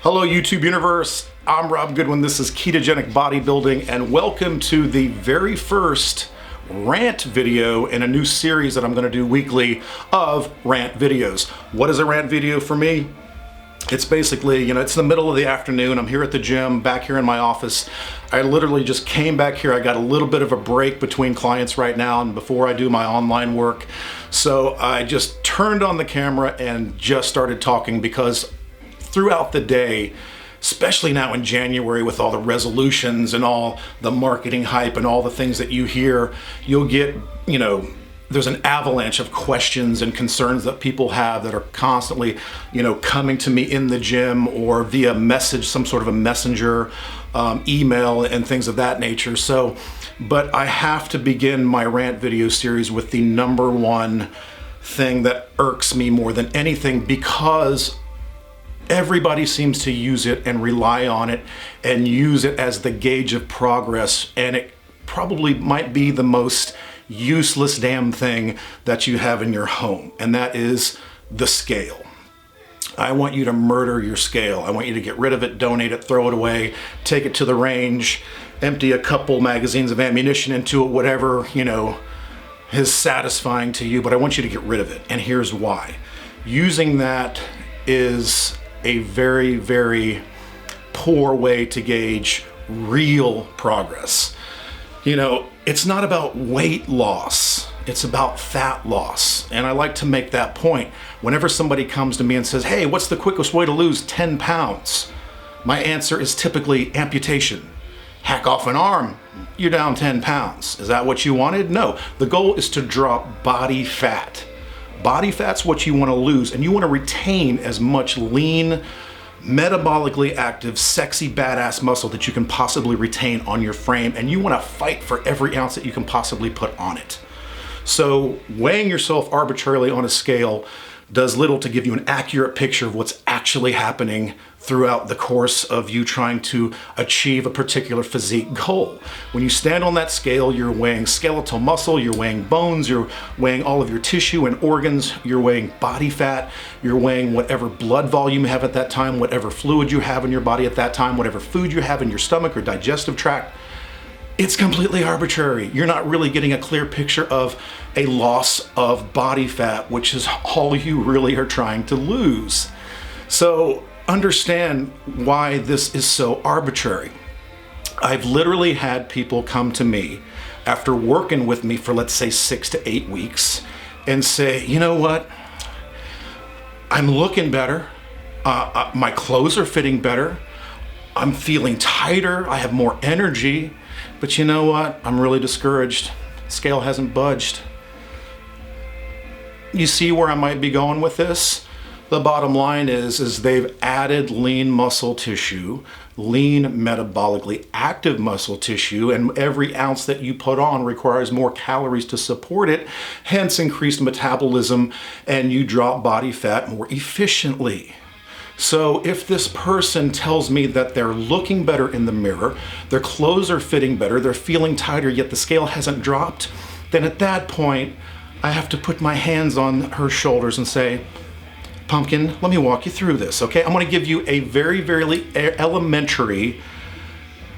Hello YouTube universe, I'm Rob Goodwin, this is Ketogenic Bodybuilding, and welcome to the very first rant video in a new series that I'm going to do weekly of rant videos. What is a rant video for me? It's basically, it's the middle of the afternoon, I'm here at the gym, back here in my office. I literally just came back here, I got a little bit of a break between clients right now and before I do my online work. So I just turned on the camera and just started talking because throughout the day, especially now in January with all the resolutions and all the marketing hype and all the things that you hear, you'll get, there's an avalanche of questions and concerns that people have that are constantly, coming to me in the gym or via message, some sort of a messenger, email and things of that nature. But I have to begin my rant video series with the number one thing that irks me more than anything, because everybody seems to use it and rely on it and use it as the gauge of progress, and it probably might be the most useless damn thing that you have in your home, and that is the scale. I want you to murder your scale. I want you to get rid of it, donate it, throw it away, take it to the range, empty a couple magazines of ammunition into it, whatever, is satisfying to you, but I want you to get rid of it, and here's why. Using that is a very, very poor way to gauge real progress. It's not about weight loss, it's about fat loss. And I like to make that point. Whenever somebody comes to me and says, hey, what's the quickest way to lose 10 pounds? My answer is typically amputation. Hack off an arm, you're down 10 pounds. Is that what you wanted? No, the goal is to drop body fat. Body fat's what you want to lose, and you want to retain as much lean, metabolically active, sexy, badass muscle that you can possibly retain on your frame, and you want to fight for every ounce that you can possibly put on it. So weighing yourself arbitrarily on a scale does little to give you an accurate picture of what's actually happening throughout the course of you trying to achieve a particular physique goal. When you stand on that scale, you're weighing skeletal muscle, you're weighing bones, you're weighing all of your tissue and organs, you're weighing body fat, you're weighing whatever blood volume you have at that time, whatever fluid you have in your body at that time, whatever food you have in your stomach or digestive tract. It's completely arbitrary. You're not really getting a clear picture of a loss of body fat, which is all you really are trying to lose. So understand why this is so arbitrary. I've literally had people come to me after working with me for, let's say, 6 to 8 weeks and say, you know what? I'm looking better. My clothes are fitting better. I'm feeling tighter. I have more energy. But you know what? I'm really discouraged. Scale hasn't budged. You see where I might be going with this? The bottom line is they've added lean muscle tissue, lean metabolically active muscle tissue, and every ounce that you put on requires more calories to support it, hence increased metabolism, and you drop body fat more efficiently. So if this person tells me that they're looking better in the mirror, their clothes are fitting better, they're feeling tighter, yet the scale hasn't dropped, then at that point, I have to put my hands on her shoulders and say, Pumpkin, let me walk you through this, okay? I'm gonna give you a very, very elementary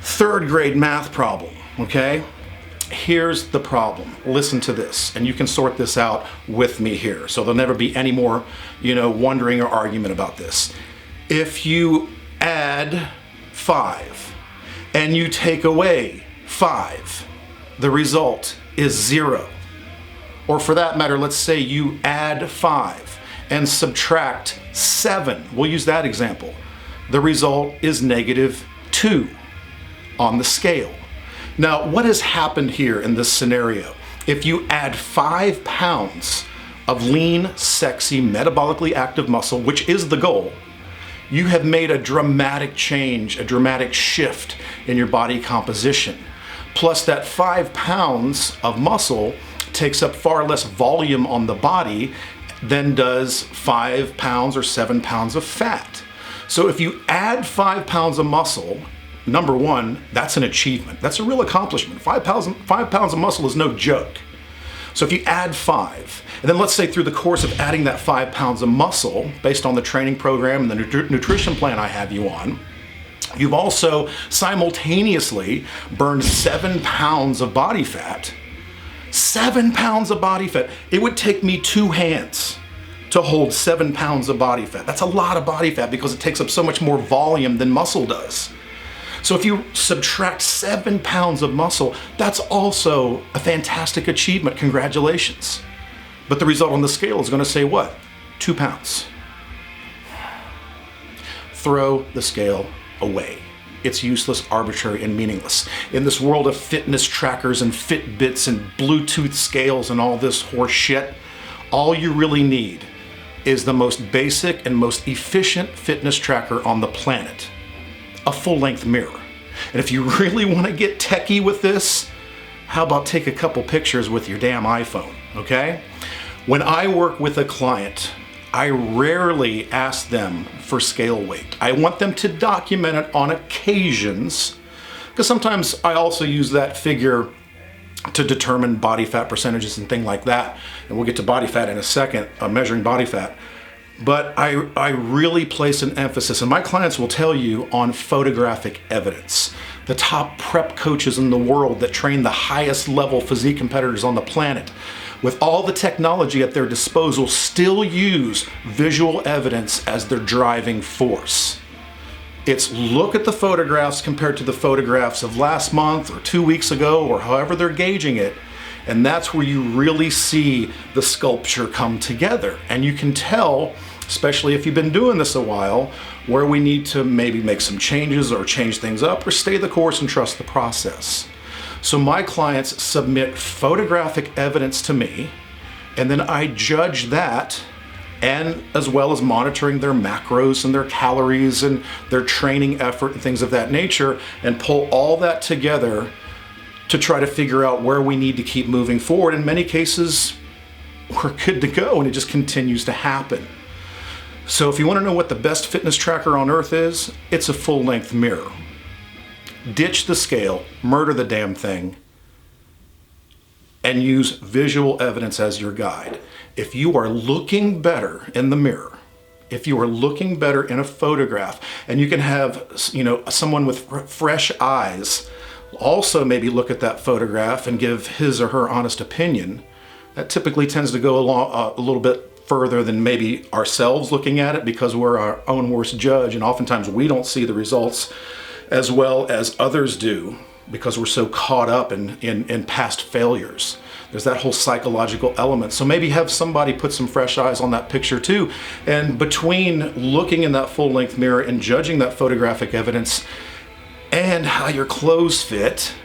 3rd grade math problem, okay? Here's the problem. Listen to this, and you can sort this out with me here. So there'll never be any more, wondering or argument about this. If you add 5 and you take away 5, the result is 0. Or for that matter, let's say you add 5 and subtract 7. We'll use that example. The result is -2 on the scale. Now, what has happened here in this scenario? If you add 5 pounds of lean, sexy, metabolically active muscle, which is the goal, you have made a dramatic change, a dramatic shift in your body composition. Plus that 5 pounds of muscle takes up far less volume on the body than does 5 pounds or 7 pounds of fat. So if you add 5 pounds of muscle, number one, that's an achievement. That's a real accomplishment. 5 pounds of muscle is no joke. So if you add 5, and then let's say through the course of adding that 5 pounds of muscle, based on the training program and the nutrition plan I have you on, you've also simultaneously burned 7 pounds of body fat. 7 pounds of body fat. It would take me 2 hands to hold 7 pounds of body fat. That's a lot of body fat because it takes up so much more volume than muscle does. So if you subtract 7 pounds of muscle, that's also a fantastic achievement. Congratulations. But the result on the scale is going to say what? 2 pounds. Throw the scale away. It's useless, arbitrary, and meaningless. In this world of fitness trackers and Fitbits and Bluetooth scales and all this horse shit, all you really need is the most basic and most efficient fitness tracker on the planet. A full-length mirror. And if you really want to get techie with this, how about take a couple pictures with your damn iPhone, okay? When I work with a client, I rarely ask them for scale weight. I want them to document it on occasions, because sometimes I also use that figure to determine body fat percentages and things like that. And we'll get to body fat in a second, measuring body fat. But I really place an emphasis, and my clients will tell you, on photographic evidence. The top prep coaches in the world that train the highest level physique competitors on the planet, with all the technology at their disposal, still use visual evidence as their driving force. It's look at the photographs compared to the photographs of last month or 2 weeks ago or however they're gauging it. And that's where you really see the sculpture come together. And you can tell, especially if you've been doing this a while, where we need to maybe make some changes or change things up or stay the course and trust the process. So my clients submit photographic evidence to me, and then I judge that, and as well as monitoring their macros and their calories and their training effort and things of that nature, and pull all that together to try to figure out where we need to keep moving forward. In many cases, we're good to go, and it just continues to happen. So if you want to know what the best fitness tracker on earth is, it's a full-length mirror. Ditch the scale, murder the damn thing, and use visual evidence as your guide. If you are looking better in the mirror, if you are looking better in a photograph, and you can have, someone with fresh eyes also maybe look at that photograph and give his or her honest opinion, that typically tends to go along a little bit further than maybe ourselves looking at it, because we're our own worst judge, and oftentimes we don't see the results as well as others do because we're so caught up in past failures. There's that whole psychological element. So maybe have somebody put some fresh eyes on that picture too. And between looking in that full-length mirror and judging that photographic evidence and how your clothes fit,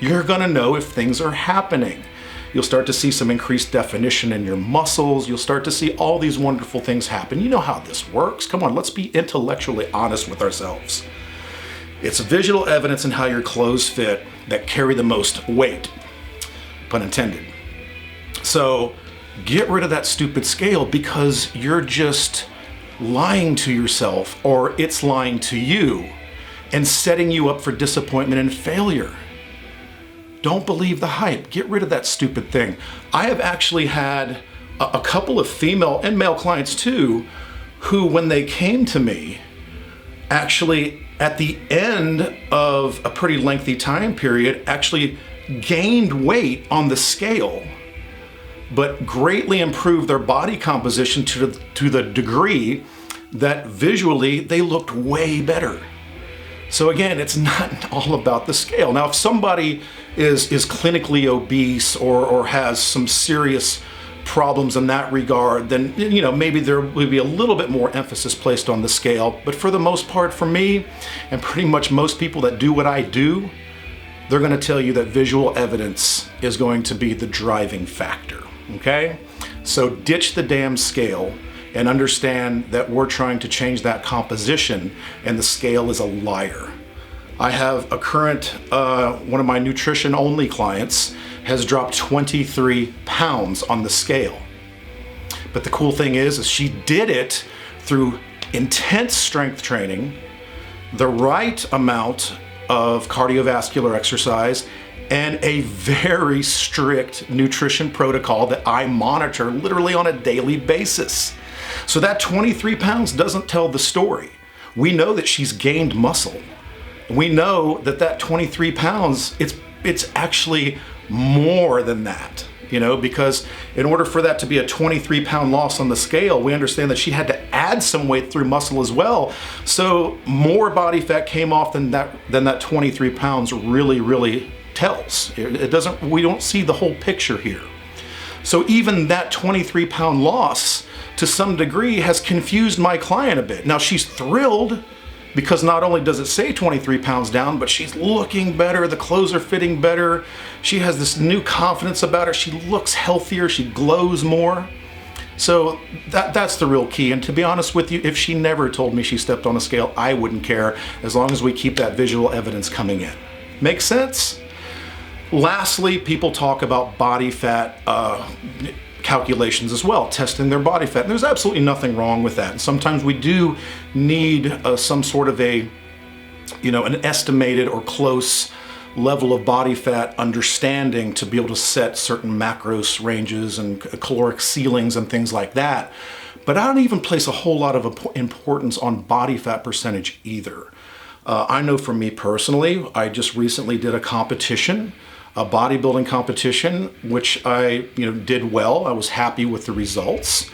you're gonna know if things are happening. You'll start to see some increased definition in your muscles. You'll start to see all these wonderful things happen. You know how this works. Come on, let's be intellectually honest with ourselves. It's visual evidence in how your clothes fit that carry the most weight, pun intended. So get rid of that stupid scale, because you're just lying to yourself, or it's lying to you and setting you up for disappointment and failure. Don't believe the hype. Get rid of that stupid thing. I have actually had a couple of female and male clients too, who, when they came to me, actually at the end of a pretty lengthy time period, actually gained weight on the scale, but greatly improved their body composition to the degree that visually they looked way better. So again, it's not all about the scale. Now, if somebody is clinically obese or has some serious problems in that regard, then maybe there will be a little bit more emphasis placed on the scale. But for the most part, for me, and pretty much most people that do what I do, they're going to tell you that visual evidence is going to be the driving factor. Okay? So ditch the damn scale and understand that we're trying to change that composition, and the scale is a liar. I have a current, one of my nutrition only clients has dropped 23 pounds on the scale. But the cool thing is she did it through intense strength training, the right amount of cardiovascular exercise, and a very strict nutrition protocol that I monitor literally on a daily basis. So that 23 pounds doesn't tell the story. We know that she's gained muscle. We know that that 23 pounds, it's actually more than that, because in order for that to be a 23 pound loss on the scale, we understand that she had to add some weight through muscle as well. So more body fat came off than that 23 pounds really tells. We don't see the whole picture here. So even that 23 pound loss to some degree has confused my client a bit. Now she's thrilled because not only does it say 23 pounds down, but she's looking better, the clothes are fitting better, she has this new confidence about her, she looks healthier, she glows more. So that's the real key. And to be honest with you, if she never told me she stepped on a scale, I wouldn't care, as long as we keep that visual evidence coming in. Make sense? Lastly, people talk about body fat calculations as well, testing their body fat. And there's absolutely nothing wrong with that. And sometimes we do need some sort of an estimated or close level of body fat understanding to be able to set certain macros ranges and caloric ceilings and things like that. But I don't even place a whole lot of importance on body fat percentage either. I know for me personally, I just recently did a competition, a bodybuilding competition, which I did well. I was happy with the results.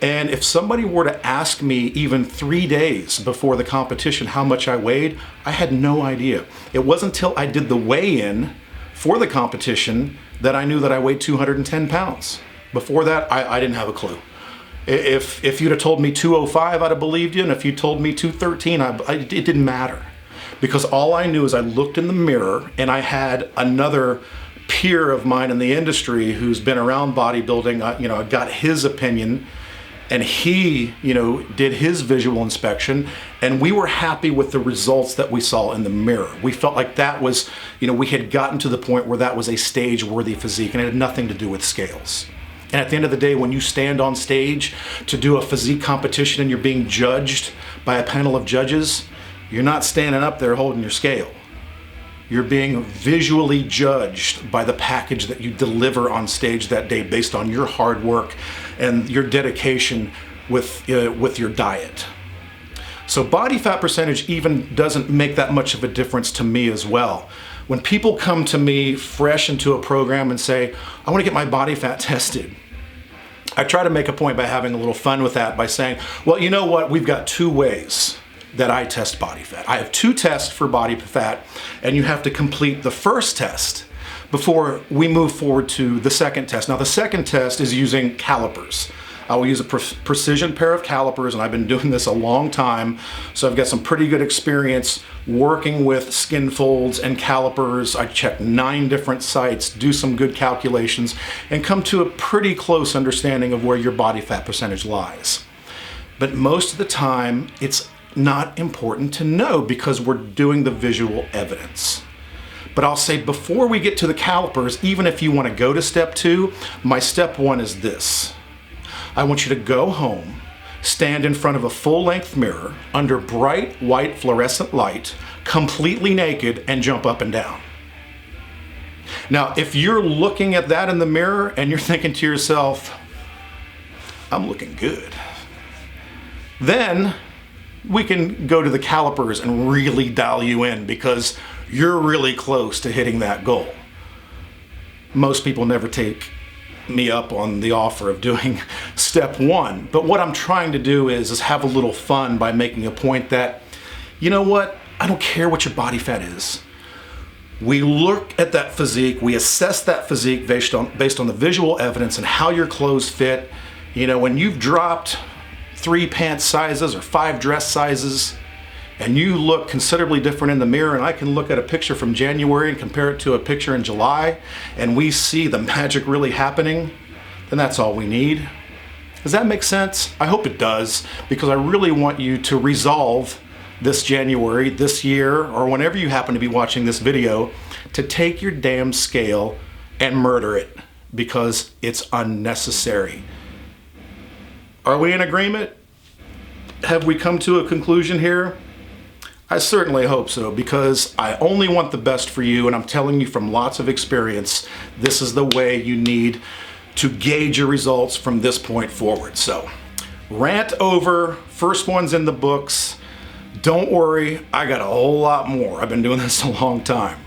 And if somebody were to ask me even 3 days before the competition how much I weighed, I had no idea. It wasn't until I did the weigh-in for the competition that I knew that I weighed 210 pounds. Before that, I didn't have a clue. If you'd have told me 205, I'd have believed you. And if you told me 213, it didn't matter. Because all I knew is I looked in the mirror and I had another peer of mine in the industry who's been around bodybuilding. I got his opinion, and he, did his visual inspection, and we were happy with the results that we saw in the mirror. We felt like that was, we had gotten to the point where that was a stage-worthy physique, and it had nothing to do with scales. And at the end of the day, when you stand on stage to do a physique competition and you're being judged by a panel of judges, you're not standing up there holding your scale. You're being visually judged by the package that you deliver on stage that day based on your hard work and your dedication with your diet. So body fat percentage even doesn't make that much of a difference to me as well. When people come to me fresh into a program and say, I want to get my body fat tested, I try to make a point by having a little fun with that by saying, well, you know what? We've got two ways that I test body fat. I have two tests for body fat, and you have to complete the first test before we move forward to the second test. Now, the second test is using calipers. I will use a precision pair of calipers, and I've been doing this a long time, so I've got some pretty good experience working with skin folds and calipers. I check 9 different sites, do some good calculations, and come to a pretty close understanding of where your body fat percentage lies. But most of the time, it's not important to know because we're doing the visual evidence. But I'll say before we get to the calipers, even if you want to go to step 2, my step 1 is this. I want you to go home, stand in front of a full-length mirror under bright white fluorescent light, completely naked, and jump up and down. Now, if you're looking at that in the mirror and you're thinking to yourself, I'm looking good, then we can go to the calipers and really dial you in because you're really close to hitting that goal. Most people never take me up on the offer of doing step 1, but what I'm trying to do is have a little fun by making a point that, you know what, I don't care what your body fat is. We look at that physique, we assess that physique based on the visual evidence and how your clothes fit. When you've dropped 3 pant sizes or 5 dress sizes and you look considerably different in the mirror, and I can look at a picture from January and compare it to a picture in July, and we see the magic really happening, then that's all we need. Does that make sense? I hope it does, because I really want you to resolve this January, this year, or whenever you happen to be watching this video, to take your damn scale and murder it, because it's unnecessary. Are we in agreement? Have we come to a conclusion here? I certainly hope so, because I only want the best for you, and I'm telling you from lots of experience, this is the way you need to gauge your results from this point forward. So, rant over, first one's in the books. Don't worry, I got a whole lot more. I've been doing this a long time.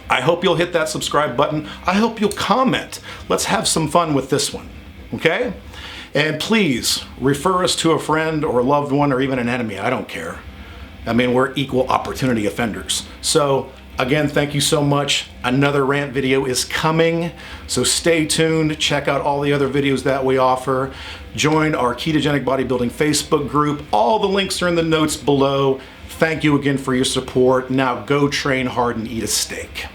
I hope you'll hit that subscribe button. I hope you'll comment. Let's have some fun with this one, okay? And please refer us to a friend or a loved one or even an enemy. I don't care. I mean, we're equal opportunity offenders. So again, thank you so much. Another rant video is coming, so stay tuned. Check out all the other videos that we offer. Join our Ketogenic Bodybuilding Facebook group. All the links are in the notes below. Thank you again for your support. Now go train hard and eat a steak.